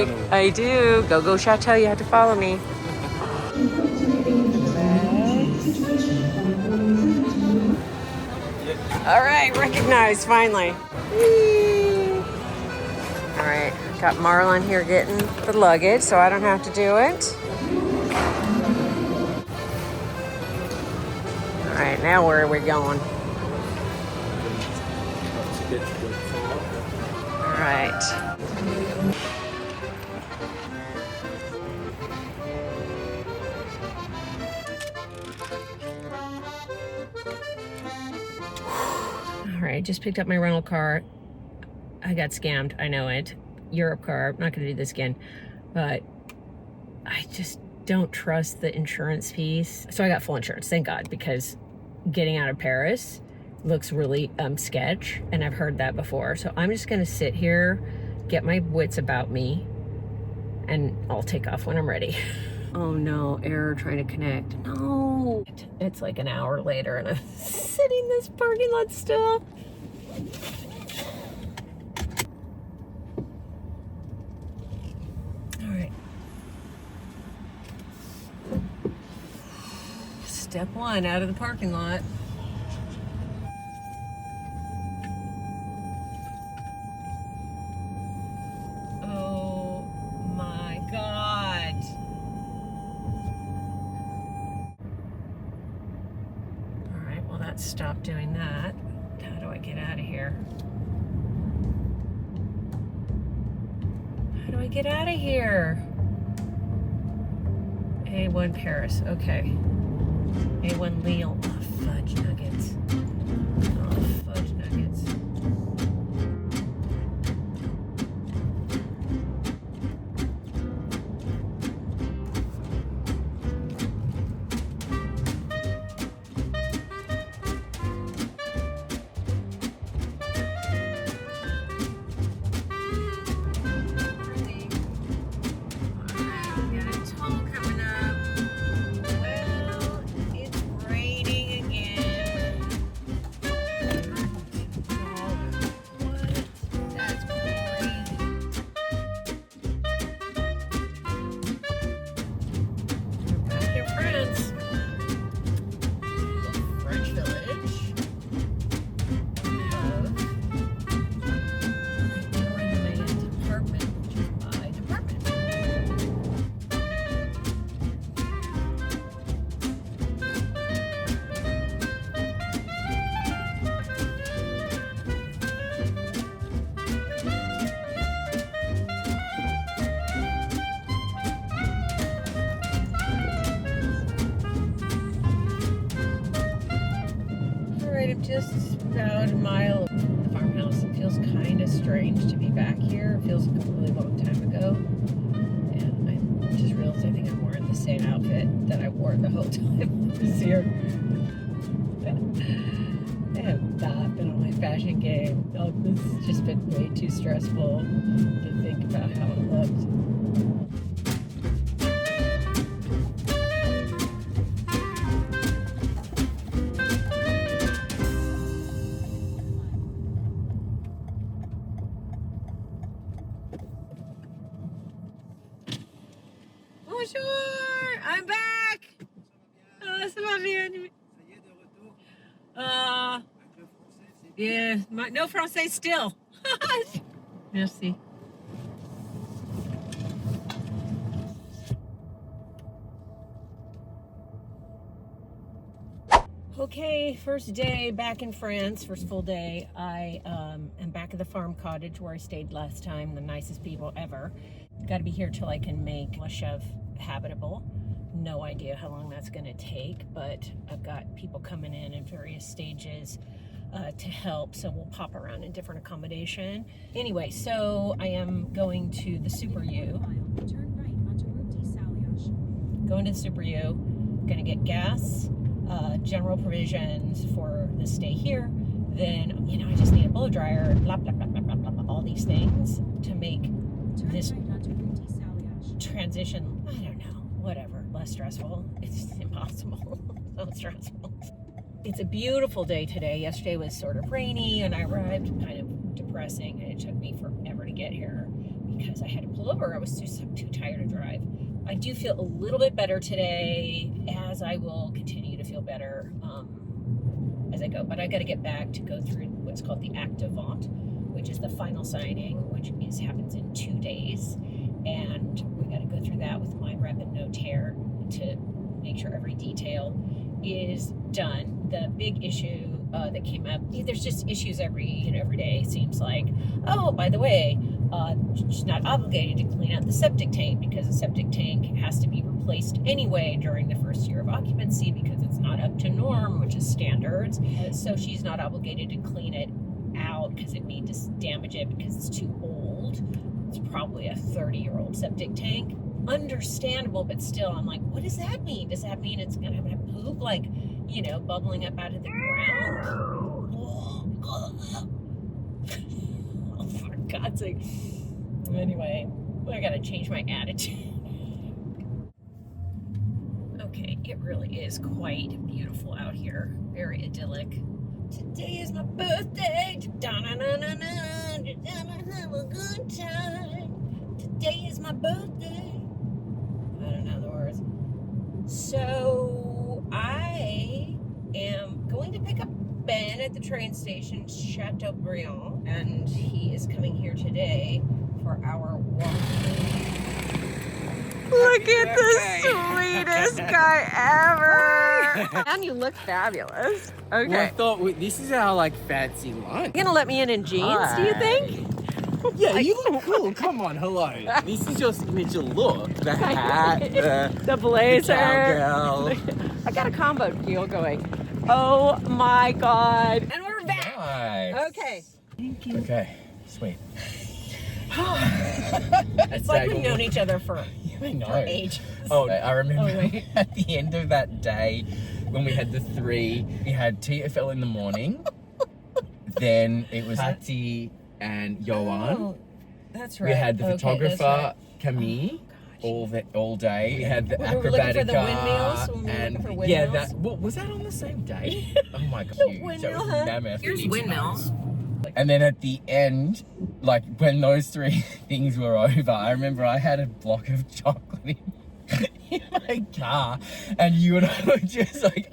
break. I do. Go Chateau. You have to follow me. All right, recognized finally. Whee! All right, got Marlon here getting the luggage, so I don't have to do it. All right, now where are we going? All right. All right, just picked up my rental car. I got scammed, I know it. Europe car, I'm not gonna do this again, but I just don't trust the insurance piece. So I got full insurance, thank God, because getting out of Paris looks really sketch, and I've heard that before. So I'm just gonna sit here, get my wits about me, and I'll take off when I'm ready. Oh no, error trying to connect. No. It's like an hour later and I'm sitting in this parking lot still. All right. Step one, out of the parking lot. Oh my God. All right, well, that stopped doing that. How do I get out of here? How do I get out of here? A1 Paris, okay. A1 Lyon. Oh, fudge nuggets. Oh, fudge nuggets. I'm just about a mile from the farmhouse. It feels kind of strange to be back here. It feels like a really long time ago. And I just realized I think I'm wearing the same outfit that I wore the whole time I was here. I have not been on my fashion game. Oh, this has just been way too stressful to think about how it looked. Bonjour, I'm back. Ça va bien. Yeah, no français still. Merci. Okay, first day back in France, first full day. I am back at the farm cottage where I stayed last time, the nicest people ever. Got to be here till I can make Le Chev habitable. No idea how long that's going to take, but I've got people coming in various stages to help, so we'll pop around in different accommodation. Anyway, so I am going to the Super U. Going to the Super U, gonna get gas, general provisions for the stay here. Then, you know, I just need a blow dryer, blah, blah, blah, blah, blah, blah, all these things to make this transition, I don't know, whatever, less stressful. It's impossible, so stressful. It's a beautiful day today. Yesterday was sort of rainy and I arrived kind of depressing, and it took me forever to get here because I had to pull over. I was too tired to drive. I do feel a little bit better today, as I will continue to feel better as I go. But I got to get back to go through what's called the Acte, Vente, which is the final signing, which happens in 2 days. And we got to go through that with my rep and notaire to make sure every detail is done. The big issue that came up, there's just issues every day, seems like. Oh, by the way, she's not obligated to clean out the septic tank, because the septic tank has to be replaced anyway during the first year of occupancy because it's not up to norm, which is standards. So she's not obligated to clean it out because it may just damage it because it's too old. It's probably a 30-year-old septic tank. Understandable, but still, I'm like, what does that mean? Does that mean it's gonna have poop, like, bubbling up out of the ground? Oh, for God's sake. Anyway, I gotta change my attitude. Okay, it really is quite beautiful out here. Very idyllic. Today is my birthday. Have a good time. Today is my birthday. I don't know the words. So I am going to pick up Ben at the train station, Chateau, and he is coming here today for our walk. Look at the sweetest guy ever. And you look fabulous. Okay. Well, I thought this is our fancy lunch. You gonna let me in jeans, do you think? Yeah, you look cool. Come on, hello. This is your signature look. The hat, the blazer. The cowgirl. I got a combo deal going. Oh my God. And we're back. Nice. Okay. Thank you. Okay, sweet. It's like we've known each other for ages. Oh, I remember at the end of that day when we had the 3, we had TFL in the morning. Then it was Hattie and Johan. Oh, that's right. We had the photographer, Camille, Oh, all day. We had the we acrobatica. were looking for the windmills. Was that on the same day? Oh my God, The huge. windmill, That was huh? mammoth. Here's windmills. And then at the end, when those 3 things were over, I remember I had a block of chocolate in my car, and you and I were just like.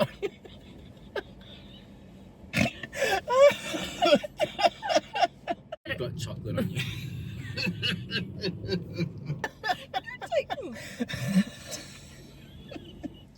Got chocolate on you.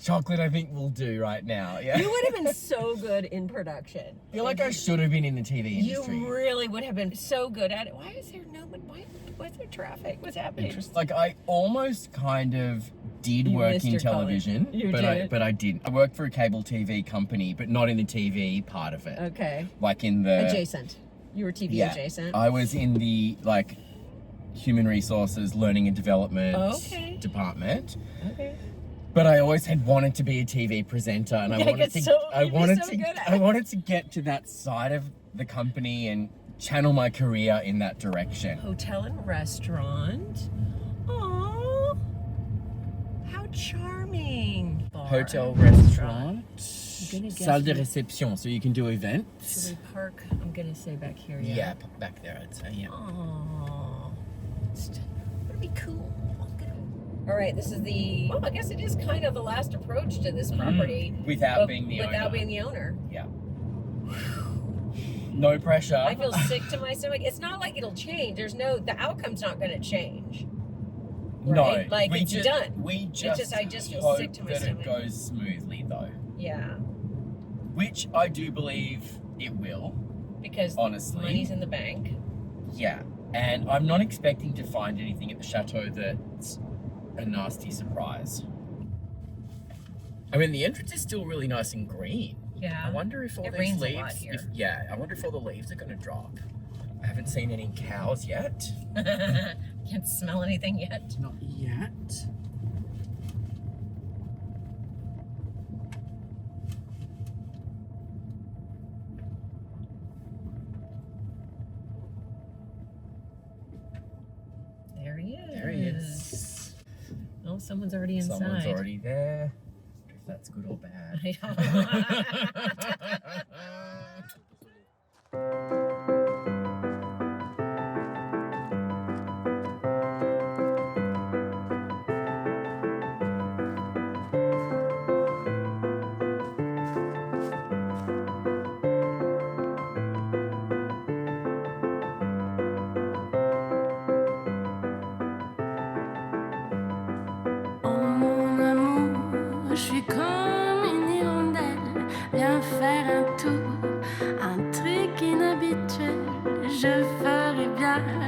Chocolate, I think, will do right now. Yeah. You would have been so good in production. I feel like I should have been in the TV industry. You really would have been so good at it. Why is there why is there traffic? What's happening? I almost kind of did work in television, but I didn't. I worked for a cable TV company, but not in the TV part of it. Okay. Like in the adjacent. You were TV adjacent. I was in the human resources, learning and development department. Okay. But I always had wanted to be a TV presenter, and I wanted to get to that side of the company and channel my career in that direction. Hotel and restaurant. Aww. How charming. Bar. Hotel, restaurant, salle de réception, so you can do events. Should we park? I'm gonna say back here. Yeah, back there, I'd say. Yeah. Aww. That'd be cool. All right, this is well, I guess it is kind of the last approach to this property. Without being the owner. Without being the owner. Yeah. No pressure. I feel sick to my stomach. It's not like it'll change. The outcome's not going to change. Right? No. It's done. I just feel sick to my stomach. It goes smoothly, though. Yeah. Which I do believe it will. Because honestly, money's in the bank. Yeah. And I'm not expecting to find anything at the Chateau that's a nasty surprise. I mean, the entrance is still really nice and green. Yeah. I wonder if all these leaves, I wonder if all the leaves are going to drop. I haven't seen any cows yet. Can't smell anything yet. Not yet. There he is. There he is. Oh, someone's already inside. Someone's already there. If that's good or bad. I don't know.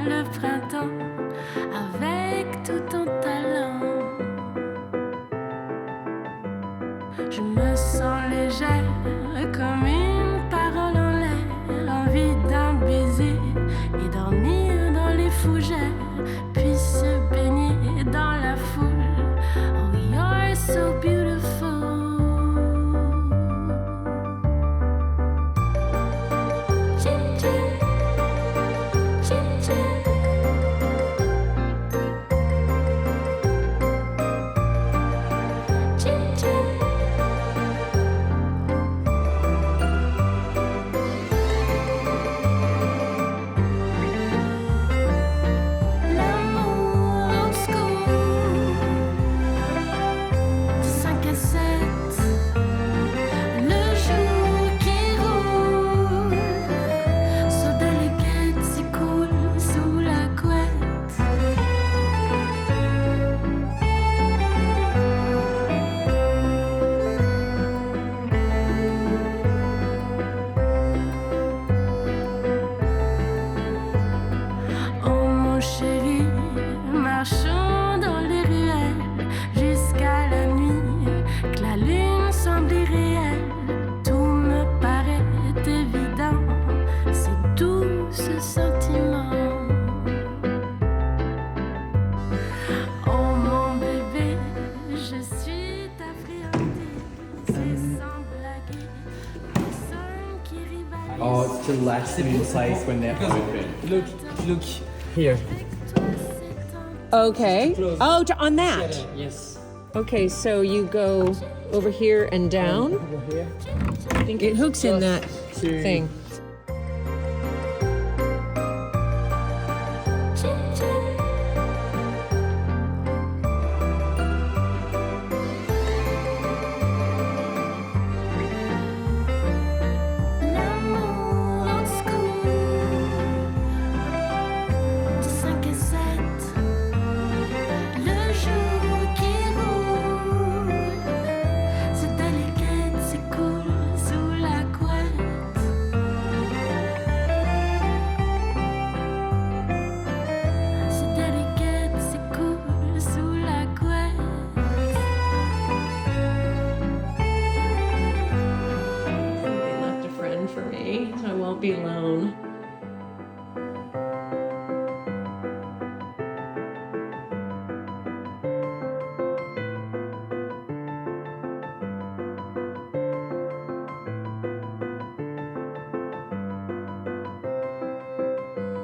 le printemps avec tout ton talent. Je me sens légère comme une parole en l'air, envie d'un baiser et dormir dans les fougères, puis se baigner dans la foule. Oh, you're so beautiful. Oh, it's relaxing in place when they're open. Look here. Okay. Oh, on that. Yes. Okay, so you go over here and down. Over here. I think it hooks in that thing. Be alone.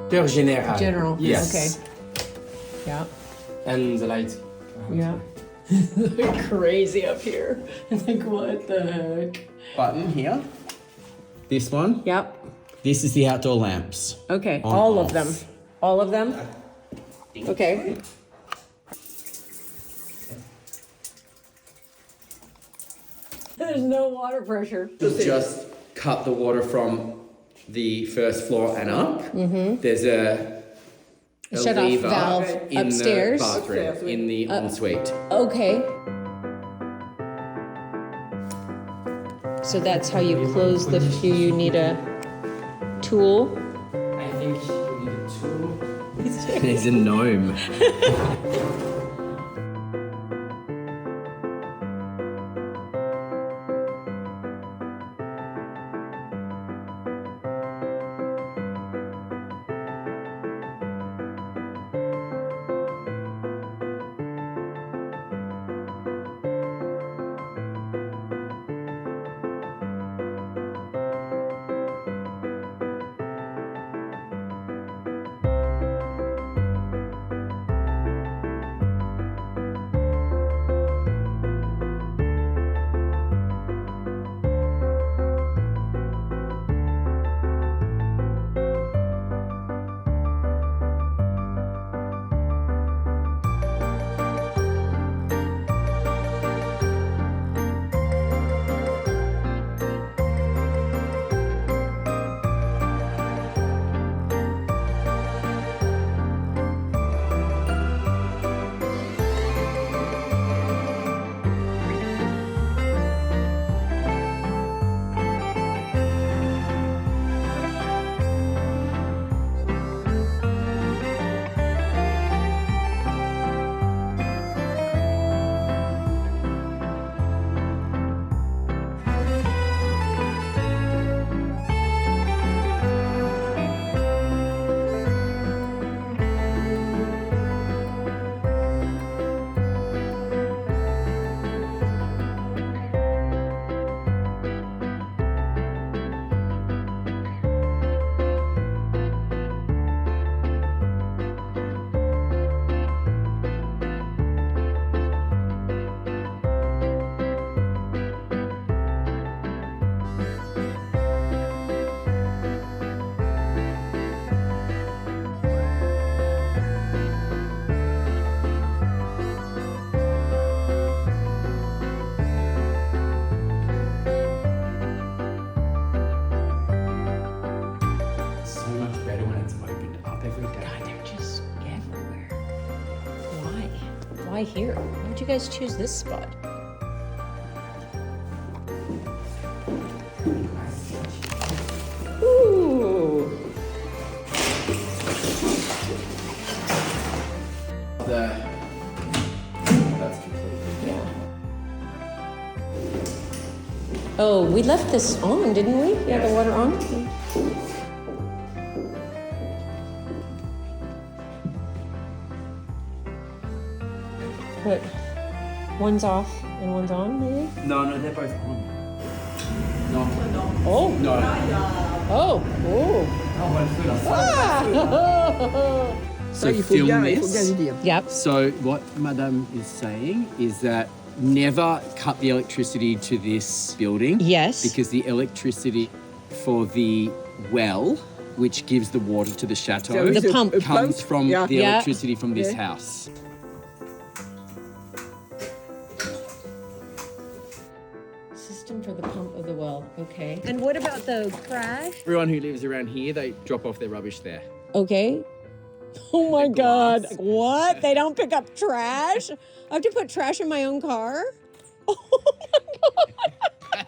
Cœur général. General. Yes. Okay. Yeah. And the light. Yeah. Crazy up here. Like, what the heck? Button here. This one. Yep. This is the outdoor lamps. Okay. On, All off. of them. All of them? Okay. There's no water pressure. Just cut the water from the first floor and up. Mm-hmm. There's a shut-off lever valve in upstairs. the bathroom, in the ensuite. Okay. So that's how you close the do you need a tool? I think you need a tool. There's a gnome. Why here? Why would you guys choose this spot? Ooh. That's completely. Yeah. Oh, we left this on, didn't we? Yeah, the water on. But one's off and one's on, maybe? No, they're both on. No. Oh. No. Oh. Oh. Ah. So film this. Yep. So what Madame is saying is that never cut the electricity to this building. Yes. Because the electricity for the well, which gives the water to the chateau, The pump. comes from the Yeah. electricity from this house. System for the pump of the well. Okay. And what about the trash? Everyone who lives around here, they drop off their rubbish there. Okay. Oh my God. What? They don't pick up trash? I have to put trash in my own car? Oh my God.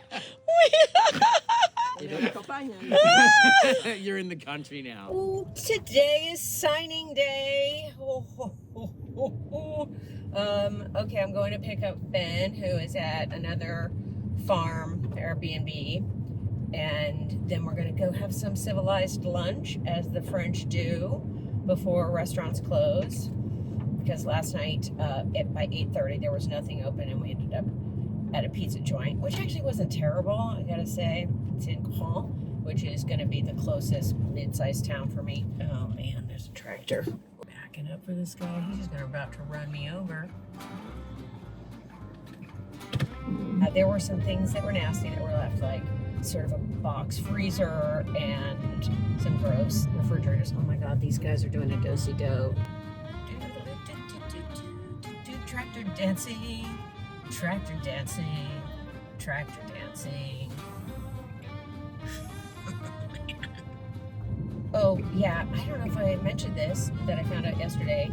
You're in the country now. Oh, today is signing day. Okay, I'm going to pick up Ben, who is at another farm, Airbnb. And then we're going to go have some civilized lunch, as the French do, before restaurants close. Because last night, by 8:30, there was nothing open, and we ended up at a pizza joint, which actually wasn't terrible, I gotta say. It's in Caen, which is gonna be the closest mid-sized town for me. Oh man, there's a tractor. Backing up for this guy. He's just about to run me over. There were some things that were nasty that were left, like sort of a box freezer and some gross refrigerators. Oh my God, these guys are doing a do-si-do. Tractor dancing, tractor dancing, tractor dancing. Oh yeah, I don't know if I mentioned this, that I found out yesterday,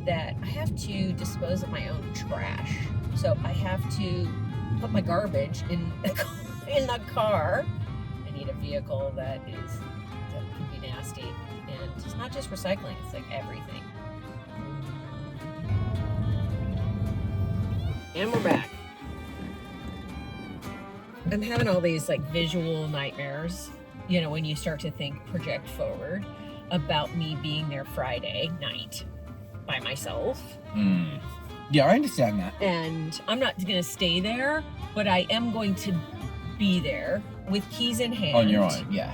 that I have to dispose of my own trash. So I have to put my garbage in the car. I need a vehicle that can be nasty, and it's not just recycling; it's like everything. And we're back. I'm having all these like visual nightmares, you know, when you start to project forward about me being there Friday night by myself. Yeah, I understand that. And I'm not going to stay there, but I am going to be there with keys in hand. On your own, yeah.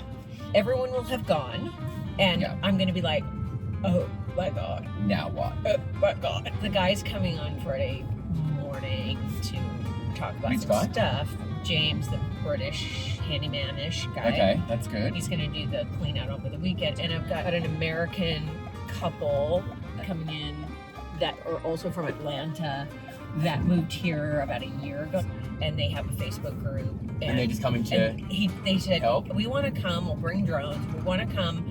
Everyone will have gone, and I'm going to be like, oh my God. Now what? Oh my God. The guy's coming on Friday morning to talk about some stuff. James, the British handyman-ish guy. Okay, that's good. He's going to do the clean out over the weekend. And I've got an American couple coming in that are also from Atlanta that moved here about a year ago. And they have a Facebook group. And they're just coming to they said, help? We want to come, we'll bring drones. We want to come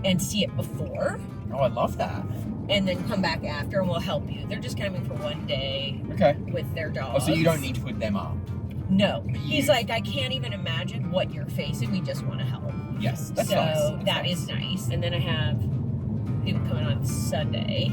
and see it before. Oh, I love that. And then come back after, and we'll help you. They're just coming for one day with their dogs. Oh, so you don't need to put them up? No. He's like, I can't even imagine what you're facing. We just want to help. Yes, that's so nice. That is nice. And then I have people coming on Sunday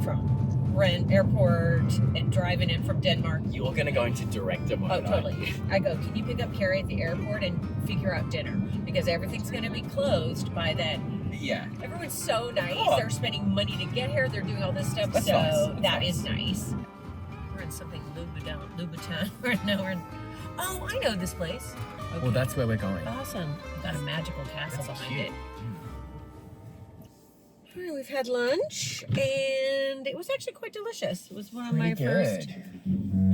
from Rennes Airport and driving in from Denmark. You're going to go into director mode. Oh, totally. I go, can you pick up Carrie at the airport and figure out dinner? Because everything's going to be closed by then. Yeah. Everyone's so nice. Oh. They're spending money to get here. They're doing all this stuff. That's so nice. that is nice. We're in something Louboutin. We're in oh, I know this place. Okay. Well, that's where we're going. Awesome. We've got a magical castle That's behind cute. it. All right, we've had lunch, and it was actually quite delicious. It was one of my first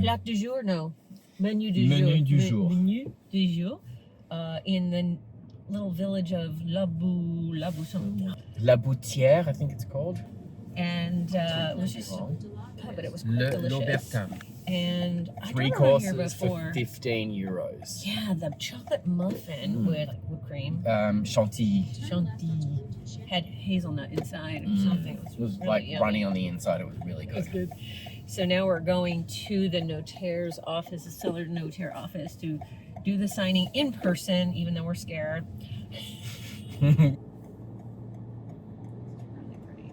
plat du jour. No, menu du jour. Menu du jour. Menu du jour. In the little village of Labousson. La Boutière, I think it's called. And it was just, but it was quite delicious. L'Aubertin. And I Three don't remember here courses before. for 15 euros. Yeah, the chocolate muffin with like whipped cream. Chantilly. Chantilly had hazelnut inside or something. It was really like yummy. runny on the inside. It was really It was good. good. So now we're going to the notaire's office, the seller notaire office, to do the signing in person, even though we're scared. Really pretty.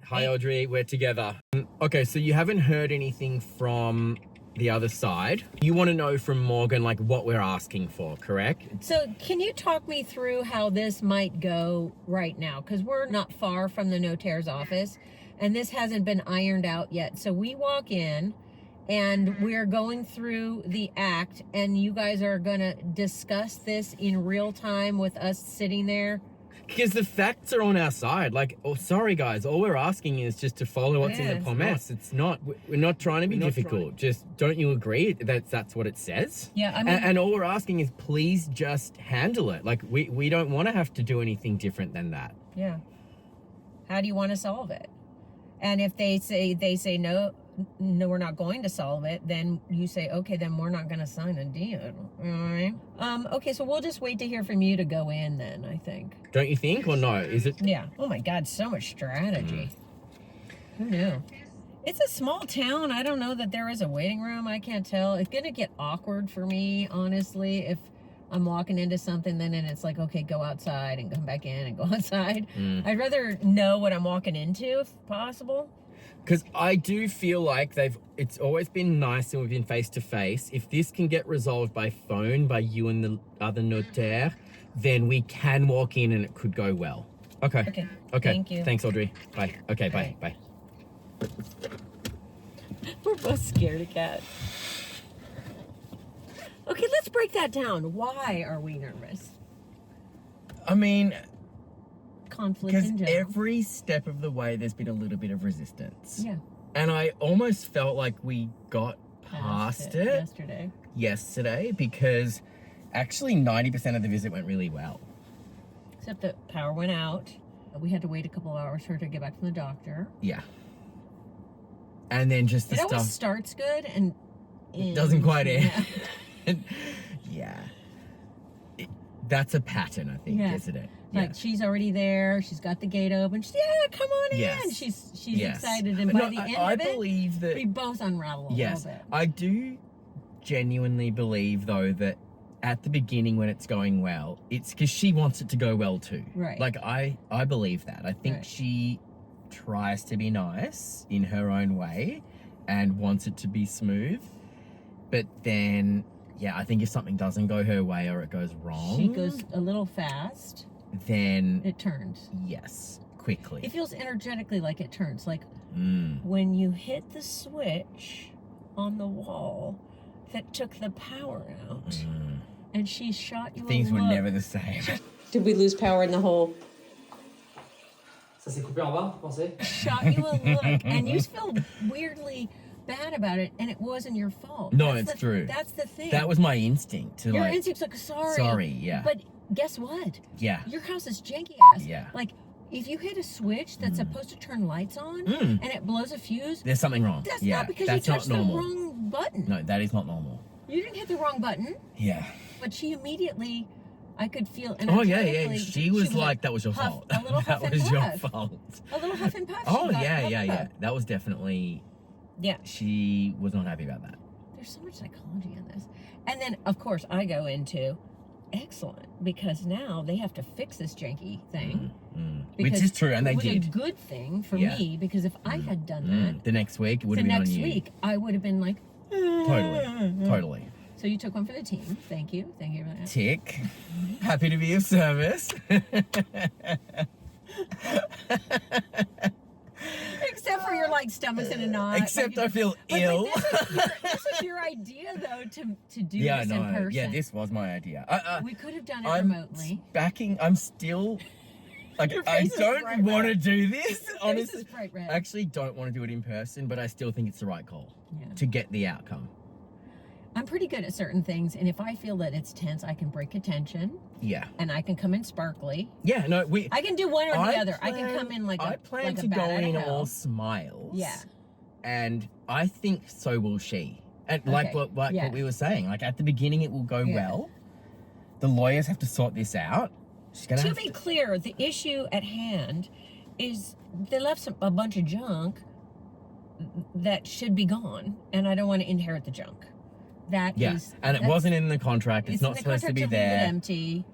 Hi Audrey, we're together. Okay, so you haven't heard anything from the other side. You want to know from Morgan like what we're asking for, correct? So can you talk me through how this might go right now? Because we're not far from the notaire's office and this hasn't been ironed out yet. So we walk in and we're going through the act and you guys are going to discuss this in real time with us sitting there. Because the facts are on our side. Like, oh, sorry guys, all we're asking is just to follow what's in the promesse. It's not, we're not trying to be difficult. Just, don't you agree that that's what it says? Yeah, I mean... And all we're asking is please just handle it. Like, we don't want to have to do anything different than that. Yeah. How do you want to solve it? And if they say no, we're not going to solve it, then you say, okay, then we're not going to sign a deal. All right. Okay, so we'll just wait to hear from you to go in then, I think. Don't you think, or no? Is it? Yeah. Oh my God, so much strategy. Who knew? It's a small town. I don't know that there is a waiting room. I can't tell. It's going to get awkward for me, honestly, if I'm walking into something then and it's like, okay, go outside and come back in and go outside. I'd rather know what I'm walking into if possible. Because I do feel like it's always been nice and we've been face to face. If this can get resolved by phone, by you and the other notaire, then we can walk in and it could go well. Okay. Okay. Okay. Thank you. Thanks, Audrey. Bye. Okay, bye. Bye. We're both scared of cats. Okay, let's break that down. Why are we nervous? I mean, Conflict because in general. every step of the way there's been a little bit of resistance. Yeah. And I almost felt like we got past it yesterday because actually 90% of the visit went really well. Except the power went out. We had to wait a couple of hours for her to get back from the doctor. Yeah. And then just the It stuff always starts good and doesn't quite end. Yeah. Yeah. That's a pattern, I think, isn't it? Like she's already there. She's got the gate open. She's, yeah, come on in. Yes. She's Yes. excited. And by No, the end I of it, believe that. we both unravel a little bit. I do genuinely believe though that at the beginning when it's going well, it's because she wants it to go well too. Right. Like I believe that. I think she tries to be nice in her own way and wants it to be smooth. But then, yeah, I think if something doesn't go her way or it goes wrong, She goes a little fast. then It turns. yes, quickly. It feels energetically like it turns. Like when you hit the switch on the wall that took the power out and she shot you Things a were look. never the same. Did we lose power in the whole? Ça s'est coupé en bas, pensez? Shot you a look and you feel weirdly bad about it and it wasn't your fault. No, That's it's true. That's the thing. That was my instinct to your like, instinct's like, sorry. sorry, yeah. But guess what? Yeah. Your house is janky ass. Yeah. Like, if you hit a switch that's supposed to turn lights on Mm. and it blows a fuse, There's something wrong. that's yeah, not because that's you touched not the normal. wrong button. No, that is not normal. You didn't hit the wrong button, Yeah. but she immediately, I could feel Oh yeah, yeah. energetically, She was like, that was your huff, fault. a little that huff and was your puff. fault. A little huff and puff. Oh She got yeah, huff yeah, and yeah. puff. That was definitely. Yeah. She was not happy about that. There's so much psychology in this. And then, of course, I go into, excellent, because now they have to fix this janky thing. Which is true, and they it was did. a good thing for Yeah. me, because if I had done that, The next week it would the have been next on you. week, I would have been like, Totally. So you took one for the team. Thank you. Thank you for that. Tick. Happy to be of service. Except for your like stomach's in a knot. Except like, I feel but, ill. this was your idea though to do Yeah, this no. in person. Yeah, this was my idea. We could have done it I'm remotely. I'm still. Like, Your I face is don't bright want to red. do this, Your face honestly. is bright red. I actually don't want to do it in person, but I still think it's the right call Yeah. to get the outcome. I'm pretty good at certain things, and if I feel that it's tense, I can break attention. Yeah. And I can come in sparkly. Yeah, no, I can do one or the other. I can come in like I plan to go in all smiles. Yeah. And I think so will she. And like what we were saying, like at the beginning it will go well. The lawyers have to sort this out. She's gonna to be clear, the issue at hand is they left a bunch of junk that should be gone, and I don't want to inherit the junk. And it wasn't in the contract. It's not supposed to be there. Leave it empty,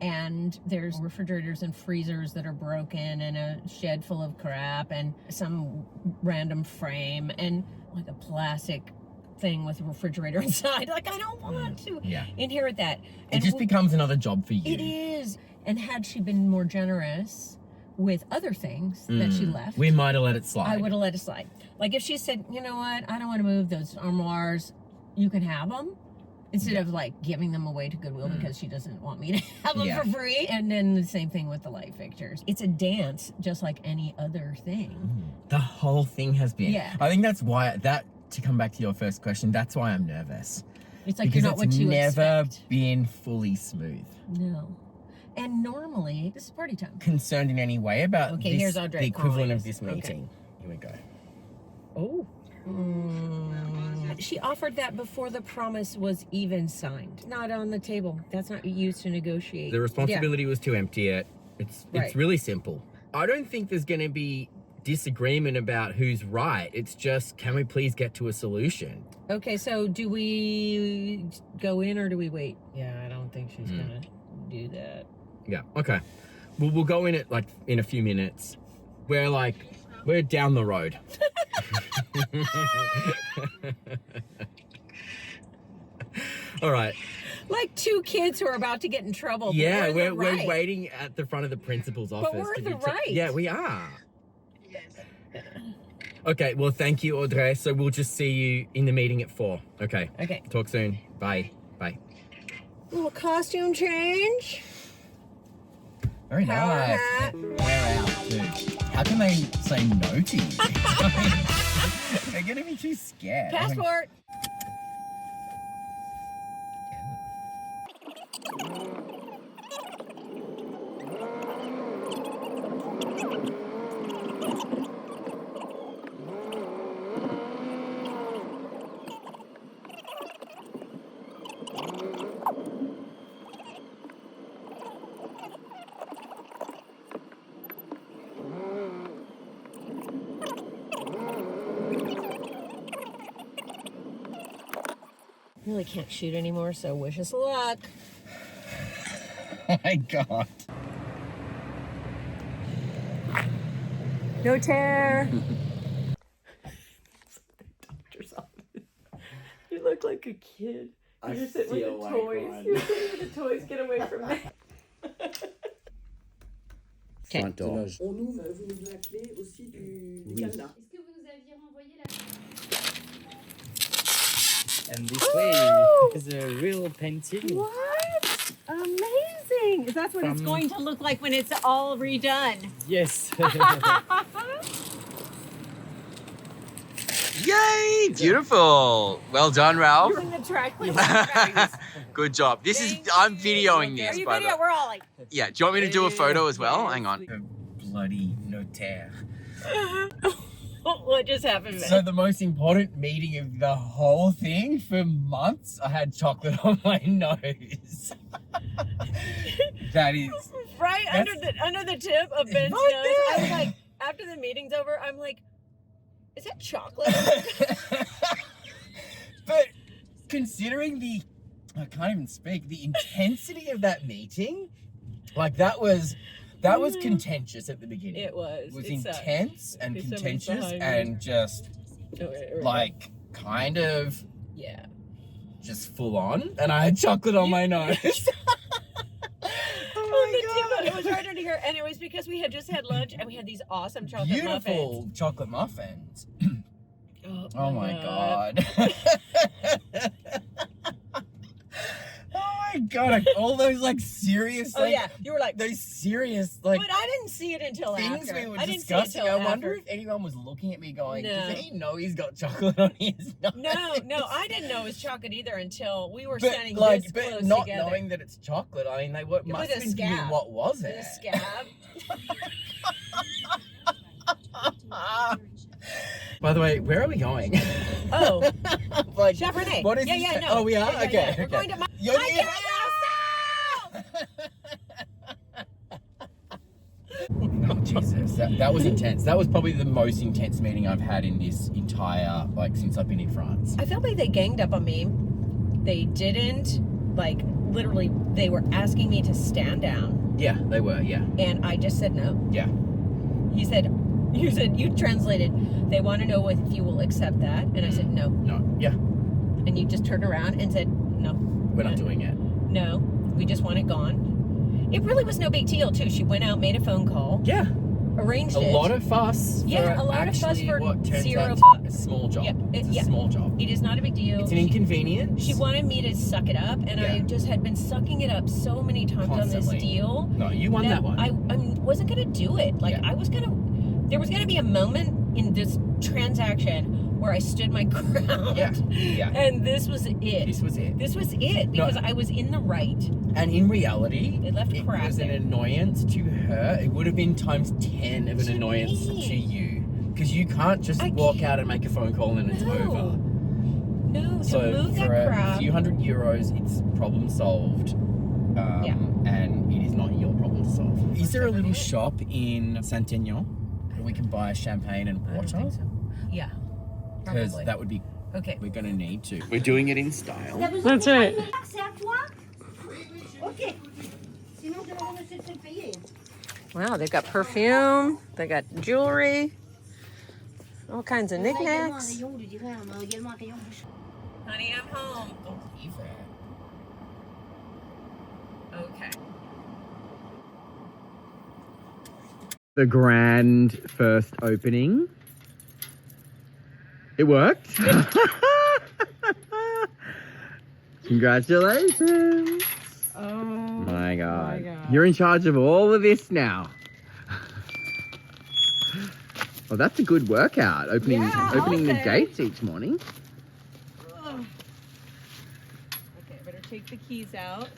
and there's refrigerators and freezers that are broken, and a shed full of crap, and some random frame, and like a plastic thing with a refrigerator inside. Like, I don't want to inherit that. And it just becomes another job for you. It is. And had she been more generous with other things that she left, we might have let it slide. I would have let it slide. Like if she said, you know what, I don't want to move those armoires, you can have them, instead of like giving them away to Goodwill because she doesn't want me to have them for free. And then the same thing with the light fixtures. It's a dance just like any other thing. The whole thing has been. Yeah. I think that's why, to come back to your first question, that's why I'm nervous. It's like because you're not what you it's never expect. been fully smooth. No. And normally, this is party time. Concerned in any way about here's Audrey the equivalent of calling this us. meeting. Here we go. Oh. She offered that before the promise was even signed. Not on the table. That's not used to negotiate. The responsibility was to empty it. It's really simple. I don't think there's going to be disagreement about who's right. It's just, can we please get to a solution? Okay, so do we go in or do we wait? Yeah, I don't think she's gonna do that. Yeah, okay. We'll go in it like in a few minutes. We're down the road. All right. Like two kids who are about to get in trouble. Yeah, we're we're waiting at the front of the principal's office. But we're the right. Yeah, we are. Okay, well, thank you, Audrey. So we'll just see you in the meeting at 4. Okay. Okay. Talk soon. Bye. Bye. Little costume change. Very Power nice. hat. Wear out, too. How can they say no to you? They're going to be too scared. Passport. Really can't shoot anymore, so wish us luck. Oh my God. No tear. Doctor's office. You look like a kid. You're sitting with the toys. You're sitting with the toys. Get away from me. Front door. On ouvre, vous ouvrez la clé aussi du cadenas. Est-ce que vous nous aviez renvoyé la... And this way is a real painting. What? Amazing. That's what it's going to look like when it's all redone. Yes. Yay! Beautiful. Well done, Ralph. You're in the track. Good job. I'm videoing Are this, you by the video? way. We're all like... Yeah, do you want me to do a photo as well? Hang on. Bloody notaire. What just happened, man? So the most important meeting of the whole thing, for months, I had chocolate on my nose. That is right under the tip of Ben's nose. I was like, after the meeting's over, I'm like, is that chocolate? But considering I can't even speak, the intensity of that meeting, like that was contentious at the beginning. It was. It was It sucked. intense and There's contentious somebody behind and just like kind of just full on, and I had chocolate on my nose. It was right under here, and it was because we had just had lunch and we had these awesome chocolate Beautiful chocolate muffins. muffins. Oh my God. Oh my my god! Like, all those like serious. Oh like, yeah, you were like, those serious like. but I didn't see it until things after. we were I didn't see it discussing. till I wonder after. if anyone was looking at me going, No. "Does he know he's got chocolate on his nose?" No, I didn't know it was chocolate either until we were But standing like, this but close not together. knowing that it's chocolate. I mean, they were. It Must was a have been thinking, scab. what was It it? was a scab. By the way, where are we going? Oh, like, Chevronnais. what is yeah, this yeah, ta- no. Oh, we are? Yeah, Okay, yeah. We're okay. going to my You're my here. Oh, Jesus, that was intense. That was probably the most intense meeting I've had in this entire, like, since I've been in France. I felt like they ganged up on me. They didn't, like, literally, they were asking me to stand down, Yeah, they were, yeah. and I just said no. Yeah. You translated, they want to know if you will accept that, and I said no. No, yeah. And you just turned around and said no. We're not doing it. No, we just want it gone. It really was no big deal, too. She went out, made a phone call, Yeah. arranged A it. lot of fuss. Yeah, for a lot of fuss actually for what turns zero out to fuss. be a small job. Yeah, It's yeah. a small job. It is not a big deal. It's an inconvenience. She wanted me to suck it up, and I Yeah. just had been sucking it up so many times Constantly. on this deal. No, you won that one. I wasn't going to do it. Like, Yeah. there was going to be a moment in this transaction where I stood my ground. Yeah, yeah. And this was it. This was it. This was it, because I was in the right. And in reality, It left crap was an there. annoyance to her. It would have been times 10 of an To annoyance me. to you. Because you can't just I walk can't- out and make a phone call and it's No. over. No, to So move for that a crap. few €100, it's problem solved. Yeah. And it is not your problem to solve. Is there a little shop in Saint-Aignan where we can buy champagne and I don't water? think so. Yeah. Because Probably. that would be, Okay. we're going to need to. We're doing it in style. That's right. C'est à toi? Ok. Sinon, je vais essayer de te payer. Wow, they've got perfume, they got jewelry, all kinds of knickknacks. Honey, I'm home. Okay. The grand first opening. It worked. Congratulations. Oh My God. You're in charge of all of this now. Well, that's a good workout, opening the gates each morning. Okay, I better take the keys out.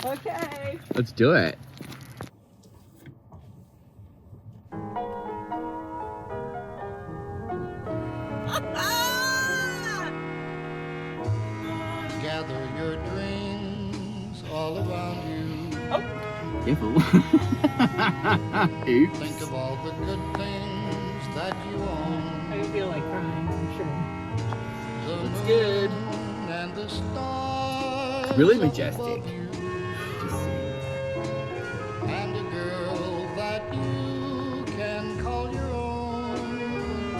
Okay. Let's do it. Gather your dreams all around you. Careful. Oops. Think of all the good things that you own. I feel like crying, I'm sure. The Looks moon good. and the stars. Really up majestic. above you. And a girl that you can call your own.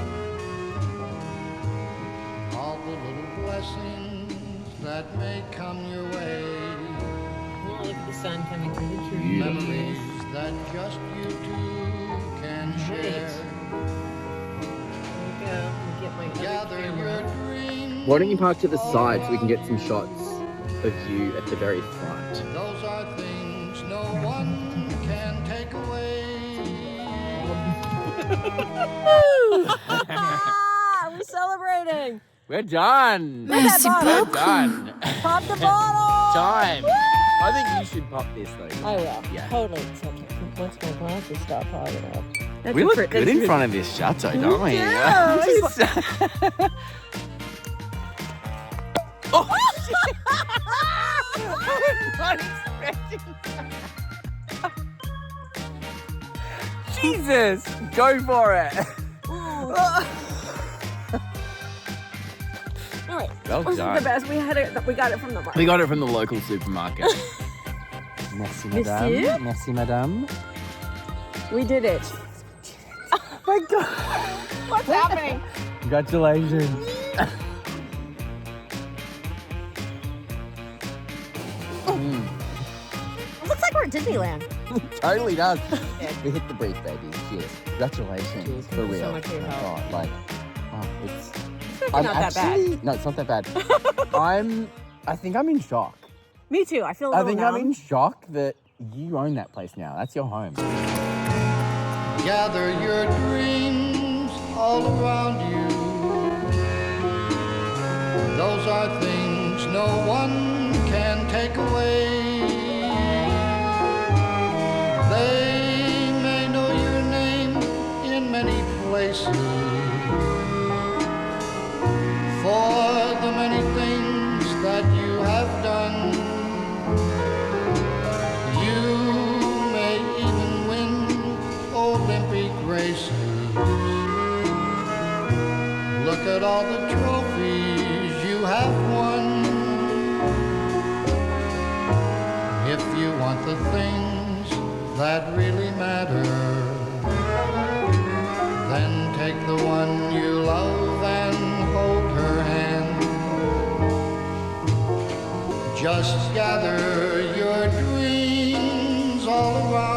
All the little blessings that may come your way. Oh, look at the sun coming through the tree. Memories that just you two can share. There we go. Let me get my Gather other your camera. dreams. Why don't you park to the side so we can get some shots of you at the very front? Those are things no one can take away. We're celebrating. We're done. Merci We're done. Pop the bottle. Time. I think you should pop this though. I will. Yeah. Totally. It's okay. Once my glasses stop fogging up. We look good in front of this chateau, don't we? Oh, I was not expecting that. Jesus, go for it. All right. Well This is done. the best. We got it from the market. We got it from the local supermarket. Merci, madame. Monsieur? Merci, madame. We did it. Oh my God. What's happening? Congratulations. It looks like we're at Disneyland. Totally does. We hit the brief, baby. Cheers. Congratulations. Cheers. For Thank you real. so much for your help. God, like, oh, it's actually not that bad. No, it's not that bad. I think I'm in shock. Me too. I feel a I little think numb. I'm in shock that you own that place now. That's your home. Gather your dreams all around you. Those are things no one can take away. They may know your name in many places for the many things that you have done. You may even win Olympic races. Look at all the trophies you have won. If you want the things that really matter, then take the one you love and hold her hand. Just gather your dreams all around